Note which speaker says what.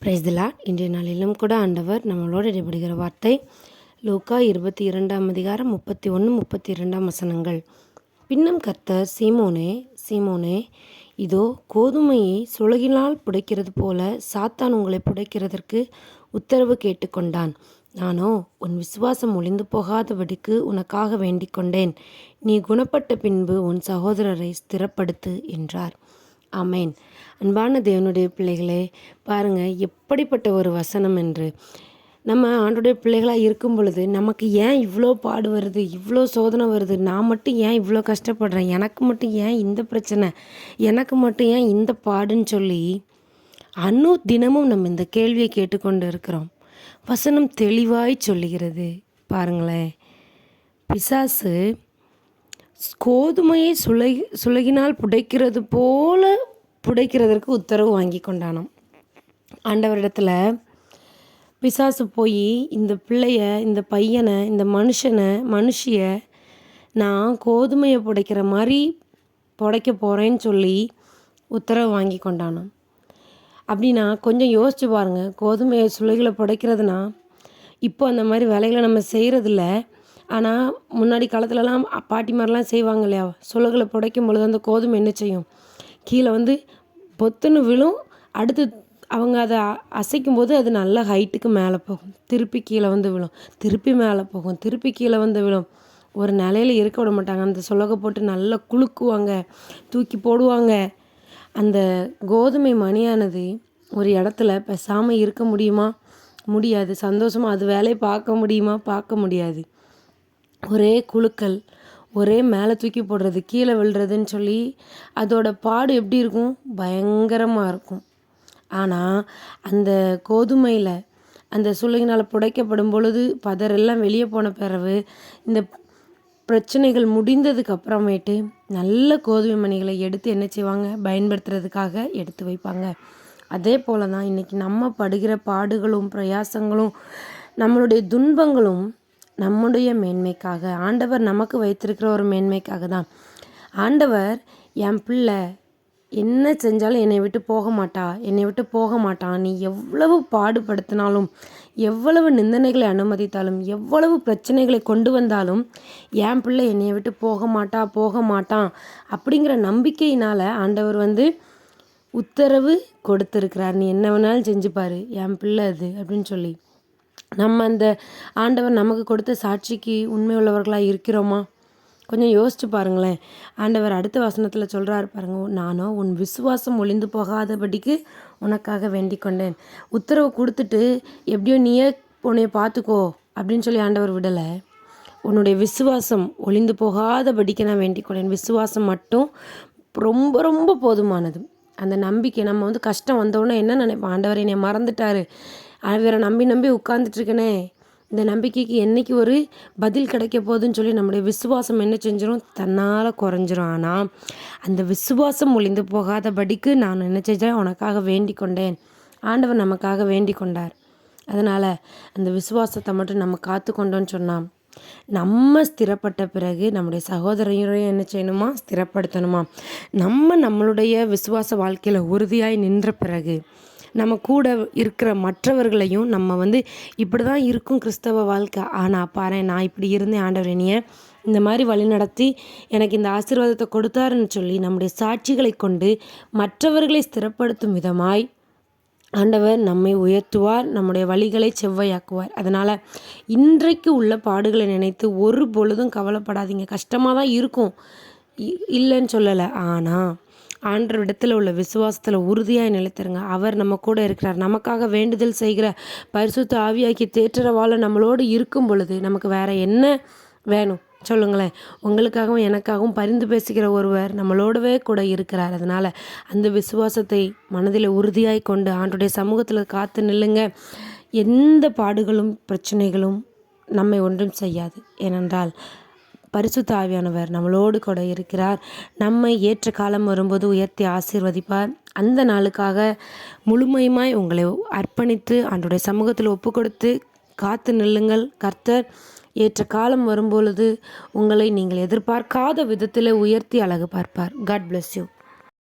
Speaker 1: Praise the Lord. இன்றைய நாளிலும் கூட ஆண்டவர் நம்மளோடு இடைபடுகிற வார்த்தை லூக்கா 22 31 32 வசனங்கள். பின்னும் கர்த்தர், சீமோனே சீமோனே, இதோ கோதுமையை சுளகினால் புடைக்கிறது போல சாத்தான் உங்களை புடைக்கிறதற்கு உத்தரவு கேட்டுக்கொண்டான். நானோ உன் விசுவாசம் ஒளிந்து போகாதபடிக்கு உனக்காக வேண்டிக் கொண்டேன். நீ குணப்பட்ட பின்பு உன் சகோதரரை ஸ்திரப்படுத்து என்றார். ஆமேன். அன்பான தேவனுடைய பிள்ளைகளே, பாருங்கள் எப்படிப்பட்ட ஒரு வசனம் என்று. நம்ம ஆண்டோடைய பிள்ளைகளாக இருக்கும் பொழுது நமக்கு ஏன் இவ்வளோ பாடு வருது, இவ்வளோ சோதனை வருது, நான் மட்டும் ஏன் இவ்வளோ கஷ்டப்படுறேன், எனக்கு மட்டும் ஏன் இந்த பிரச்சனை, எனக்கு மட்டும் ஏன் இந்த பாடுன்னு சொல்லி தினமும் நம்ம இந்த கேள்வியை கேட்டுக்கொண்டு இருக்கிறோம். வசனம் தெளிவாய் சொல்லுகிறது. பாருங்களேன், பிசாசு கோதுமையை சுளகினால் புடைக்கிறது போல புடைக்கிறதற்கு உத்தரவு வாங்கி கொண்டானாம். ஆண்டவரிடத்தில் பிசாசு போய் இந்த பிள்ளைய, இந்த பையனை, இந்த மனுஷிய நான் கோதுமையை புடைக்கிற மாதிரி புடைக்க போகிறேன்னு சொல்லி உத்தரவு வாங்கி கொண்டானாம். அப்படின்னா கொஞ்சம் யோசிச்சு பாருங்கள். கோதுமையை சுளைகளை புடைக்கிறதுனா இப்போ அந்த மாதிரி வேலைகளை நம்ம செய்கிறதில்ல. ஆனால் முன்னாடி காலத்துலலாம் பாட்டிமாரெலாம் செய்வாங்க இல்லையா, சுளைகளை புடைக்கும் பொழுது அந்த கோதுமை என்ன செய்யும், கீழே பொத்துன்னு விழும். அடுத்து அவங்க அதை அசைக்கும் போது அது நல்ல ஹைட்டுக்கு மேலே போகும், திருப்பி கீழே விழும், திருப்பி மேலே போகும், திருப்பி கீழே விழும். ஒரு நிலையில் இருக்க விட மாட்டாங்க. அந்த சுலகை போட்டு நல்லா குலுக்குவாங்க, தூக்கி போடுவாங்க. அந்த கோதுமை மணியானது ஒரு இடத்துல பேசாமல் இருக்க முடியுமா? முடியாது. சந்தோஷமாக அது வேலையை பார்க்க முடியுமா? பார்க்க முடியாது. ஒரே குலுக்கல், ஒரே மேலே தூக்கி போடுறது, கீழே விழுறதுன்னு சொல்லி அதோட பாடு எப்படி இருக்கும்? பயங்கரமாக இருக்கும். ஆனால் அந்த கோதுமையில் அந்த சுளையினால் புடைக்கப்படும் பொழுது பதரெல்லாம் வெளியே போன பிறகு இந்த பிரச்சனைகள் முடிந்ததுக்கு அப்புறமேட்டு நல்ல கோதுமை மணிகளை எடுத்து என்ன செய்வாங்க, பயன்படுத்துறதுக்காக எடுத்து வைப்பாங்க. அதே போல தான் இன்றைக்கி நம்ம படுகிற பாடுகளும் பிரயாசங்களும் நம்மளுடைய துன்பங்களும் நம்முடைய மேன்மைக்காக, ஆண்டவர் நமக்கு வைத்திருக்கிற ஒரு மேன்மைக்காக தான். ஆண்டவர் என் பிள்ளை என்ன செஞ்சாலும் என்னை விட்டு போக மாட்டான், நீ எவ்வளவு பாடுபடுத்தினாலும், எவ்வளவு நிந்தனைகளை அனுமதித்தாலும், எவ்வளவு பிரச்சனைகளை கொண்டு வந்தாலும் என் பிள்ளை என்னை விட்டு போக மாட்டான் அப்படிங்கிற நம்பிக்கையினால் ஆண்டவர் உத்தரவு கொடுத்துருக்கிறார். நீ என்ன வேணாலும் செஞ்சுப்பார், என் பிள்ளை அது அப்படின்னு சொல்லி. நம்ம அந்த ஆண்டவர் நமக்கு கொடுத்த சாட்சிக்கு உண்மை உள்ளவர்களாக இருக்கிறோமா? கொஞ்சம் யோசிச்சு பாருங்களேன். ஆண்டவர் அடுத்த வசனத்தில் சொல்கிறார் பாருங்க, நானோ உன் விசுவாசம் ஒளிந்து போகாதபடிக்கு உனக்காக வேண்டிக் கொண்டேன். உத்தரவு கொடுத்துட்டு எப்படியோ நீயே உன்னைய பார்த்துக்கோ அப்படின்னு சொல்லி ஆண்டவர் விடலை. உன்னுடைய விசுவாசம் ஒளிந்து போகாதபடிக்கு நான் வேண்டிக் கொண்டேன். விசுவாசம் மட்டும் ரொம்ப ரொம்ப போதுமானது. அந்த நம்பிக்கை நம்ம கஷ்டம் வந்தோடனே என்ன நினைப்போம், ஆண்டவர் என்னை மறந்துட்டாரு, அவரை நம்பி உட்கார்ந்துட்டுருக்கனே, இந்த நம்பிக்கைக்கு என்றைக்கு ஒரு பதில் கிடைக்க போகுதுன்னு சொல்லி நம்முடைய விசுவாசம் என்ன செஞ்சிடும், தன்னால் குறைஞ்சிரும். ஆனால் அந்த விசுவாசம் ஒளிந்து போகாதபடிக்கு நான் என்ன செஞ்சேன், உனக்காக வேண்டிக் கொண்டேன். ஆண்டவர் நமக்காக வேண்டிக் கொண்டார். அதனால் அந்த விசுவாசத்தை மட்டும் நம்ம காத்து கொண்டோன்னு சொன்னால் நம்ம ஸ்திரப்பட்ட பிறகு நம்முடைய சகோதரையும் என்ன செய்யணுமா, ஸ்திரப்படுத்தணுமா. நம்மளுடைய விசுவாச வாழ்க்கையில் உறுதியாய் நின்ற பிறகு நம்ம கூட இருக்கிற மற்றவர்களையும் நம்ம இப்படி தான் இருக்கும் கிறிஸ்தவ வாழ்க்கை, ஆனால் பாரு நான் இப்படி இருந்தேன், ஆண்டவர் என்னைய இந்த மாதிரி வழி நடத்தி எனக்கு இந்த ஆசீர்வாதத்தை கொடுத்தாருன்னு சொல்லி நம்முடைய சாட்சிகளை கொண்டு மற்றவர்களை ஸ்திரப்படுத்தும் விதமாய் ஆண்டவர் நம்மை உயர்த்துவார், நம்முடைய வழிகளை செவ்வையாக்குவார். அதனால் இன்றைக்கு உள்ள பாடுகளை நினைத்து ஒரு பொழுதும் கவலைப்படாதீங்க. கஷ்டமாக தான் இருக்கும், இல்லைன்னு சொல்லலை. ஆனால் ஆண்டவரிடத்தில் உள்ள விசுவாசத்தில் உறுதியாக நிலைத்திருங்க. அவர் நம்ம கூட இருக்கிறார். நமக்காக வேண்டுதல் செய்கிற பரிசுத்த ஆவியாக்கி தேற்றரவாள நம்மளோடு இருக்கும் பொழுது நமக்கு வேறு என்ன வேணும் சொல்லுங்களேன். உங்களுக்காகவும் எனக்காகவும் பரிந்து பேசுகிற ஒருவர் நம்மளோடவே கூட இருக்கிறார். அதனால் அந்த விசுவாசத்தை மனதில் உறுதியாய் கொண்டு ஆண்டுடைய சமூகத்தில் காத்து நில்லுங்க. எந்த பாடுகளும் பிரச்சனைகளும் நம்மை ஒன்றும் செய்யாது. ஏனென்றால் பரிசுத்த ஆவியானவர் நம்மளோடு கூட இருக்கிறார். நம்மை ஏற்ற காலம் வரும்போது உயர்த்தி ஆசீர்வதிப்பார். அந்த நாளுக்காக முழுமையுமாய் உங்களை அர்ப்பணித்து ஆண்டவருடைய சமூகத்தில் ஒப்பு கொடுத்து காத்து நில்லுங்கள். கர்த்தர் ஏற்ற காலம் வரும்பொழுது உங்களை நீங்கள் எதிர்பார்க்காத விதத்தில் உயர்த்தி அழகு பார்ப்பார். God bless you.